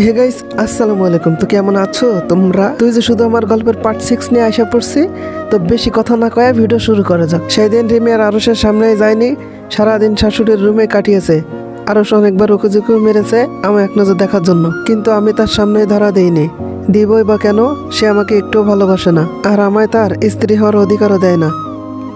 Hey guys, আসসালামু আলাইকুম। তো কেমন আছো তোমরা? তুই যে শুধু আমার গল্পের পার্ট 6 নিয়ে আশা পড়ছি, তো বেশি কথা না কয়ে ভিডিও শুরু করা যাক। সেই দিন রিমি আর আরশের সামনে যায়নি, সারাদিন শাশুড়ির রুমে কাটিয়েছে। আরশ অনেকবার উকুঝুকু মেরেছে আমার এক নজর দেখার জন্য, কিন্তু আমি তার সামনে ধরা দেইনি। দিবই বা কেন? সে আমাকে একটুও ভালোবাসে না, আর আমায় তার স্ত্রী হওয়ার অধিকারও দেয় না।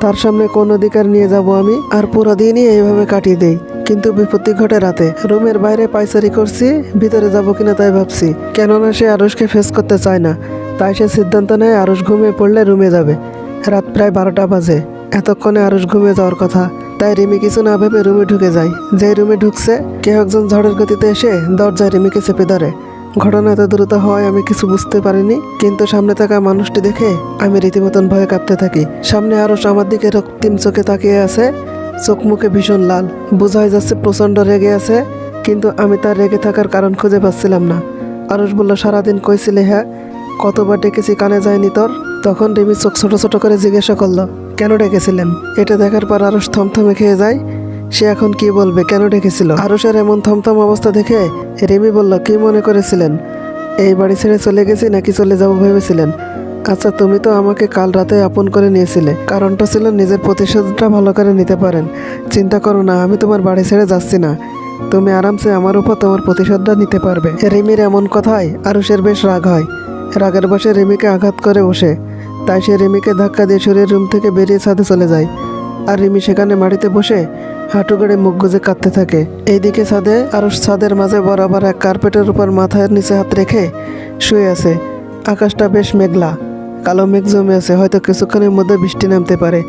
তার সামনে কোন অধিকার নিয়ে যাব আমি? আর পুরো দিনই এইভাবে কাটিয়ে দেই। কিন্তু বিপত্তি ঘটে রাতে। রুমের বাইরে পাইচারি করছি, ভিতরে যাব কিনা তাই ভাবছি। কেননা সে আরশকে ফেস করতে চায় না, তাই সে সিদ্ধান্ত নেয় আরশ ঘুমিয়ে পড়লে রুমে যাবে। রাত প্রায় 12টা বাজে। এতক্ষণে আরশ ঘুমিয়ে যাওয়ার কথা, তাই রিমি কিছু না ভেবে রুমে ঢুকে যায়। যে রুমে ঢুকছে, কেউ একজন ঝড়ের গতিতে এসে দরজায় রিমিকে চেপে ধরে। ঘটনা এত দ্রুত হয় আমি কিছু বুঝতে পারিনি, কিন্তু সামনে থাকা মানুষটি দেখে আমি রীতিমতন ভয়ে কাঁপতে থাকি। সামনে আরশ আমার দিকে রক্তিম চোখে তাকিয়ে আছে, চোখ মুখে ভীষণ লাল। বোঝাই যাচ্ছে প্রচণ্ড রেগে আছে, কিন্তু আমি তার রেগে থাকার কারণ খুঁজে পাচ্ছিলাম না। আরশ বলল, সারাদিন কইছিলে হ্যাঁ, কতবার ডেকেছি কানে যায়নি তোর? তখন রিমি চোখ ছোট ছোট করে জিজ্ঞাসা করলো, কেন ডেকেছিলেন? এটা দেখার পর আরশ থমথমে খেয়ে যায়। সে এখন কি বলবে, কেন ডেকেছিল? আরশের এমন থমথম অবস্থা দেখে রিমি বলল, কি মনে করেছিলেন এই বাড়ি ছেড়ে চলে গেছি নাকি চলে যাব ভেবেছিলেন? আচ্ছা, তুমি তো আমাকে কাল রাতে আপন করে নিয়েছিলে, কারণটা ছিল নিজের প্রতিশোধটা ভালো করে নিতে পারেন। চিন্তা করো না, আমি তোমার বাড়ি ছেড়ে যাচ্ছি না। তুমি আরামসে আমার উপর তোমার প্রতিশোধটা নিতে পারবে। রিমির এমন কথায় আরুষের বেশ রাগ হয়। রাগের বসে রিমিকে আঘাত করে বসে, তাই সে রিমিকে ধাক্কা দিয়ে সরিয়ে রুম থেকে বেরিয়ে ছাদে চলে যায়। আর রিমি সেখানে মাটিতে বসে হাঁটু গেড়ে মুখ গুজে কাঁদতে থাকে। এইদিকে ছাদে আরশ ছাদের মাঝে বরাবর এক কার্পেটের উপর মাথার নিচে হাত রেখে শুয়ে আছে। আকাশটা বেশ মেঘলা, কালো মেঘ জমে আছে, হয়তো কিছুক্ষণের মধ্যে বৃষ্টি নামতে পারে।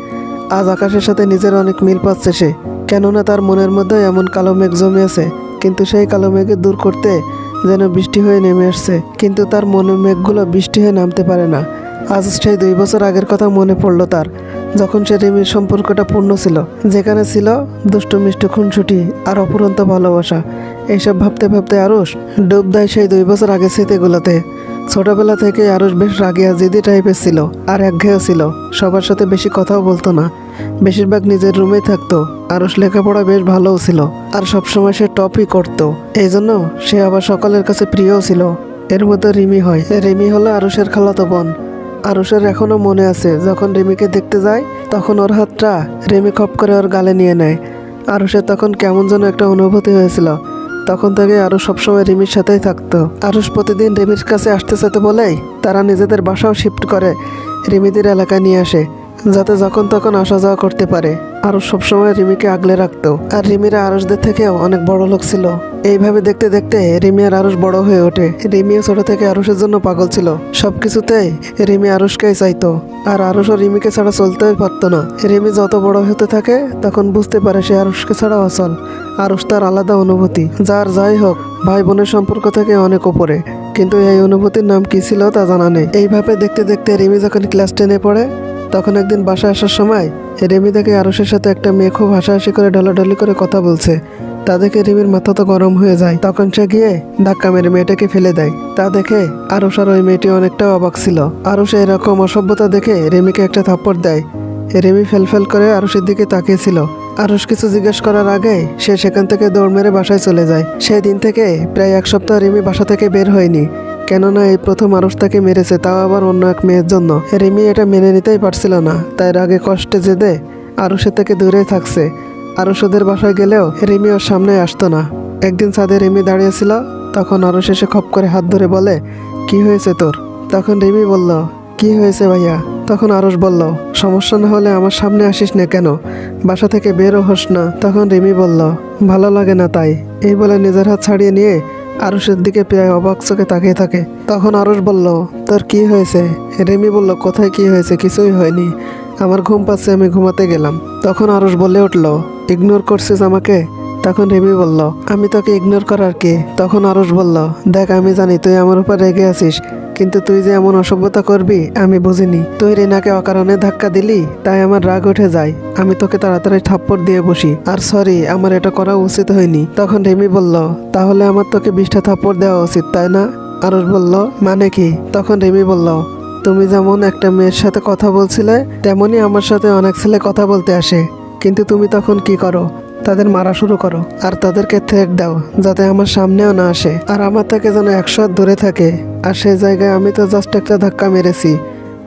আজ আকাশের সাথে নিজের অনেক মিল পাচ্ছে সে, কেননা তার মনের মধ্যে এমন কালো মেঘ জমে আছে। কিন্তু সেই কালো মেঘে দূর করতে যেন বৃষ্টি হয়ে নেমে আসছে, কিন্তু তার মনের মেঘগুলো বৃষ্টি হয়ে নামতে পারে না। আজ সেই 2 বছর আগের কথা মনে পড়ল তার, যখন সে রিমির সম্পর্কটা পূর্ণ ছিল, যেখানে ছিল দুষ্টু মিষ্টি খুনসুটি আর অপুরন্ত ভালোবাসা। এইসব ভাবতে ভাবতে আরশ ডুব দেয় সেই 2 বছর আগে স্মৃতিগুলোতে। ছোটবেলা থেকে আরশ বেশ রাগিয়া জিদি টাইপের ছিল, আর একঘেয়েও ছিল। সবার সাথে বেশি কথাও বলতো না, বেশিরভাগ নিজের রুমেই থাকতো। আরশ লেখাপড়া বেশ ভালোও ছিল, আর সবসময় সে টপই করতো। এই জন্য সে আবার সকলের কাছে প্রিয়ও ছিল। এর মধ্যে রিমি হয়। রিমি হলো আরশের খালাতো বোন। আরশের এখনো মনে আছে, যখন রিমিকে দেখতে যায় তখন ওর হাতটা রিমি খপ করে ওর গালে নিয়ে নেয়। আরশের তখন কেমন যেন একটা অনুভূতি হয়েছিল। তখন থেকে আরশ সবসময় রিমির সাথেই থাকতো। আরশ প্রতিদিন রিমির কাছে আসতে চাইতে বলেই তারা নিজেদের বাসাও শিফট করে রিমিদের এলাকায় নিয়ে আসে, যাতে যখন তখন আসা যাওয়া করতে পারে। আরশ সবসময় রিমিকে আগলে রাখতো, আর রিমিরা আরশদের থেকেও অনেক বড় লোক ছিল। এইভাবে দেখতে দেখতে রিমি আর আরশ বড় হয়ে ওঠে। রিমিও ছোট থেকে আরশের জন্য পাগল ছিল, সবকিছুতেই রিমি আরশকেই চাইতো, আর আরশও রিমিকে ছাড়া চলতেই পারতো না। রিমি যত বড় হতে থাকে তখন বুঝতে পারে সে আরশকে ছাড়া অচল। আরশ তার আলাদা অনুভূতি, যার যাই হোক ভাই বোনের সম্পর্ক থেকে অনেক উপরে, কিন্তু এই অনুভূতির নাম কি ছিল তা জানা নেই। এইভাবে দেখতে দেখতে রিমি যখন ক্লাস 10-এ পড়ে, তখন একদিন বাসায় আসার সময় রিমি দেখে আরশের সাথে একটা মেয়ে খুব হাসাহাসি করে ঢলাঢলি করে কথা বলছে। তা দেখে রিমির মাথা তো গরম হয়ে যায়। তখন সে গিয়ে ধাক্কা মেরে মেয়েটাকে ফেলে দেয়। তা দেখে আরশ আর ওই মেয়েটি অনেকটা অবাক ছিল। আরশ এরকম অসভ্যতা দেখে রিমিকে একটা থাপ্পড় দেয়। রিমি ফেল করে আরশের দিকে তাকিয়েছিল। আরশ কিছু জিজ্ঞেস করার আগে সে সেখান থেকে দৌড় মেরে বাসায় চলে যায়। সেই দিন থেকে প্রায় 1 সপ্তাহ রিমি বাসা থেকে বের হয়নি, কেননা এই প্রথম আরশ তাকে মেরেছে, তাও আবার অন্য এক মেয়ের জন্য। রিমি এটা মেনে নিতেই পারছিল না, তাই রাগে কষ্টে জেদে আরশের থেকে দূরেই থাকছে। আরশ ওদের বাসায় গেলেও রিমি ওর সামনে আসতো না। একদিন ছাদে রিমি দাঁড়িয়েছিল, তখন আরশ এসে খপ করে হাত ধরে বলে, কি হয়েছে তোর? তখন রিমি বলল, কি হয়েছে ভাইয়া? তখন আরশ বলল, সমস্যা না হলে আমার সামনে আসিস না কেন, বাসা থেকে বেরো হোস না। তখন রিমি বলল, ভালো লাগে না তাই। এই বলে নিজের হাত ছাড়িয়ে নিয়ে আরশের দিকে প্রায় অবাক চোখে তাকিয়ে থাকে। তখন আরশ বলল, তোর কি হয়েছে? রিমি বলল, কোথায় কি হয়েছে, কিছুই হয়নি, আমার ঘুম পাচ্ছে, আমি ঘুমাতে গেলাম। তখন আরশ বলে উঠল, ইগনোর করছিস আমাকে? তখন রিমি বলল, আমি তোকে ইগনোর করার কে? তখন আরশ বলল, দেখ আমি জানি তুই আমার উপর রেগে আছিস, কিন্তু তুই যে এমন অসভ্যতা করবি আমি বুঝিনি। তুই রিনাকে অকারণে ধাক্কা দিলি, তাই আমার রাগ উঠে যায়, আমি তোকে তাড়াতাড়ি থাপ্পড় দিয়ে বসি। আর সরি, আমার এটা করা উচিত হয়নি। তখন রিমি বলল, তাহলে আমার তোকে 20টা থাপ্পড় দেওয়া উচিত, তাই না? আরশ বলল, মানে কি? তখন রিমি বলল, তুমি যেমন একটা মেয়ের সাথে কথা বলছিলে, তেমনি আমার সাথে অনেক ছেলে কথা বলতে আসে, কিন্তু তুমি তখন কি করো? তাদের মারা শুরু করো আর তাদেরকে থ্রেট দাও যাতে আমার সামনেও না আসে আর আমার থেকে যেন 100 হাত দূরে থাকে। আর সেই জায়গায় আমি তো জাস্ট একটা ধাক্কা মেরেছি,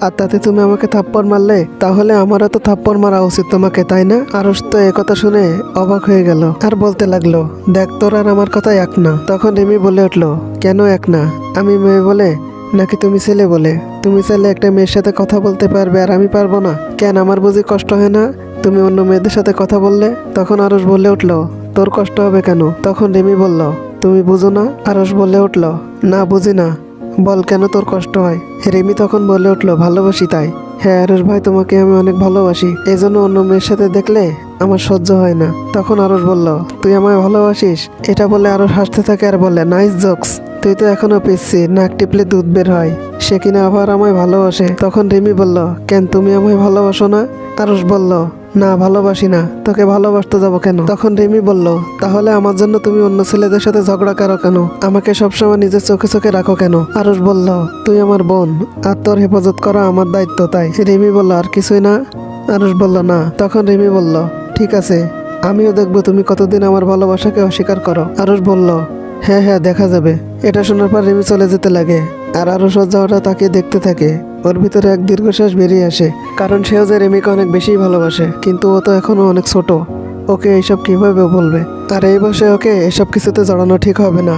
আর তাতে তুমি আমাকে থাপ্পড় মারলে, তাহলে আমারও তো থাপ্পড় মারা উচিত তোমাকে, তাই না? আরশ তো কথা শুনে অবাক হয়ে গেল আর বলতে লাগলো, দেখ তোর আর আমার কথা এক না। তখন রিমি বলে উঠলো, কেন এক না? আমি মেয়ে বলে নাকি তুমি ছেলে বলে? তুমি চাইলে একটা মেয়ের সাথে কথা বলতে পারবে আর আমি পারবো না? কেন, আমার বুঝি কষ্ট হয় না তুমি অন্য মেয়েদের সাথে কথা বললে? তখন আরশ বলে উঠলো, তোর কষ্ট হবে কেন? তখন রিমি বলল, তুমি বুঝো না? আরশ বলে উঠলো, না বুঝি না, বল কেন তোর কষ্ট হয়? রিমি তখন বলে উঠলো, ভালোবাসি তাই। হ্যাঁ আরশ ভাই, তোমাকে আমি অনেক ভালোবাসি, এই জন্য অন্য মেয়ের সাথে দেখলে আমার সহ্য হয় না। তখন আরশ বলল, তুই আমায় ভালোবাসিস? এটা বলে আরশ হাসতে থাকে আর বলে, নাইস জোকস, তুই তো এখনো পিচ্ছি, নাক টিপলে দুধ বের হয়, সে কিনা আবার আমায় ভালোবাসে। তখন রিমি বলল, কেন তুমি আমায় ভালোবাসো না? আরশ বলল, না ভালোবাসি না, তোকে ভালোবাসতে যাবো কেন? তখন রিমি বলল, তাহলে আমার জন্য তুমি অন্য ছেলেদের সাথে ঝগড়া করো কেন? আমাকে সবসময় নিজের চোখে চোখে রাখো কেন? আরশ বলল, তুই আমার বোন আর তোর হেফাজত করা আমার দায়িত্ব, তাই। রিমি বলল, আর কিছুই না? আরশ বলল, না। তখন রিমি বলল, ঠিক আছে, আমিও দেখবো তুমি কতদিন আমার ভালোবাসাকে অস্বীকার করো। আরশ বলল, হ্যাঁ হ্যাঁ, দেখা যাবে। এটা শোনার পর রিমি চলে যেতে লাগে আর আরশ যাওয়াটা তাকে দেখতে থাকে। ওর ভিতরে এক দীর্ঘশ্বাস বেরিয়ে আসে, কারণ সেও যে রিমিকে অনেক বেশি ভালোবাসে, কিন্তু ও তো এখনো অনেক ছোট, ওকে এইসব কিভাবে বলবে? আর এই বয়সে ওকে এসব কিছুতে জড়ানো ঠিক হবে না,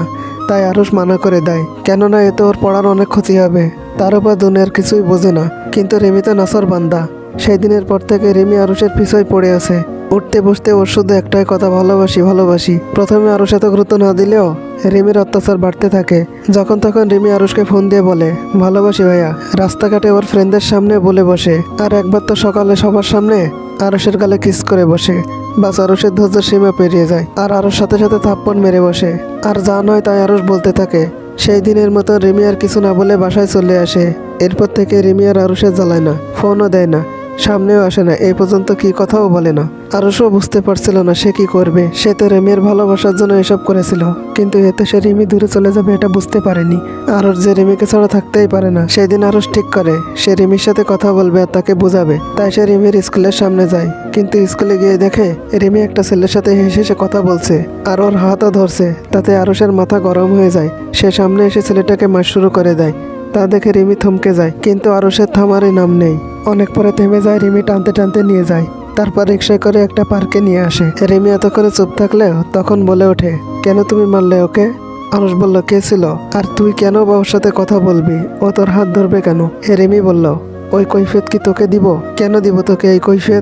তাই আরশ মানা করে দেয়, কেননা এতে ওর পড়ার অনেক ক্ষতি হবে। তার উপর দুনিয়ার কিছুই বোঝে না, কিন্তু রিমি তো নাসর বান্দা। সেই দিনের পর থেকে রিমি আরশের পিছয় পড়ে আছে। উঠতে বসতে ওর শুধু একটাই কথা, ভালোবাসি ভালোবাসি। প্রথমে আরশ এত গুরুত্ব না দিলেও রিমির অত্যাচার বাড়তে থাকে। যখন তখন রিমি আরশকে ফোন দিয়ে বলে, ভালোবাসি ভাইয়া। রাস্তাঘাটে ওর ফ্রেন্ডদের সামনে বলে বসে, আর একবার তো সকালে সবার সামনে আরশের গালে কিস করে বসে। বাস, আরশের ধৈর্যের সীমা পেরিয়ে যায় আর আরশ সাথে সাথে থাপ্পড় মেরে বসে। আর যা নয় তাই আরশ বলতে থাকে। সেই দিনের মতো রিমি আর কিছু না বলে বাসায় চলে আসে। এরপর থেকে রিমি আর আরশের জ্বালায় না, ফোনও দেয় না, সামনেও আসে না, এই পর্যন্ত কি কথাও বলে না। আরশও বুঝতে পারছিল না সে কি করবে। সে তো রিমির ভালোবাসার জন্য এসব করেছিল, কিন্তু এতে সে রিমি দূরে চলে যাবে এটা বুঝতে পারেনি। আরশ যে রিমিকে ছাড়া থাকতেই পারে না। সেদিন আরশ ঠিক করে সে রিমির সাথে কথা বলবে আর তাকে বোঝাবে। তাই সে রিমির স্কুলের সামনে যায়, কিন্তু স্কুলে গিয়ে দেখে রিমি একটা ছেলের সাথে হেসে হেসে কথা বলছে আর ওর হাতও ধরছে। তাতে আরশের মাথা গরম হয়ে যায়। সে সামনে এসে ছেলেটাকে মার শুরু করে দেয়। তা দেখে রিমি থমকে যায়, কিন্তু আরশের থামারই নাম নেই। অনেক পরে থেমে যায়, রিমি টানতে টানতে নিয়ে যায়। তারপর রিক্সায় করে একটা পার্কে নিয়ে আসে। রিমি এতক্ষণে চুপ থাকলেও তখন বলে ওঠে, কেন তুমি মারলে ওকে? আরশ বলল, কে ছিল? আর তুই কেন বাবার সাথে কথা বলবি? ও তোর হাত ধরবে কেন? রিমি বলল, ওই কৈফিয়ত কি তোকে দিব? কেন দিব তোকে এই কৈফিয়ত?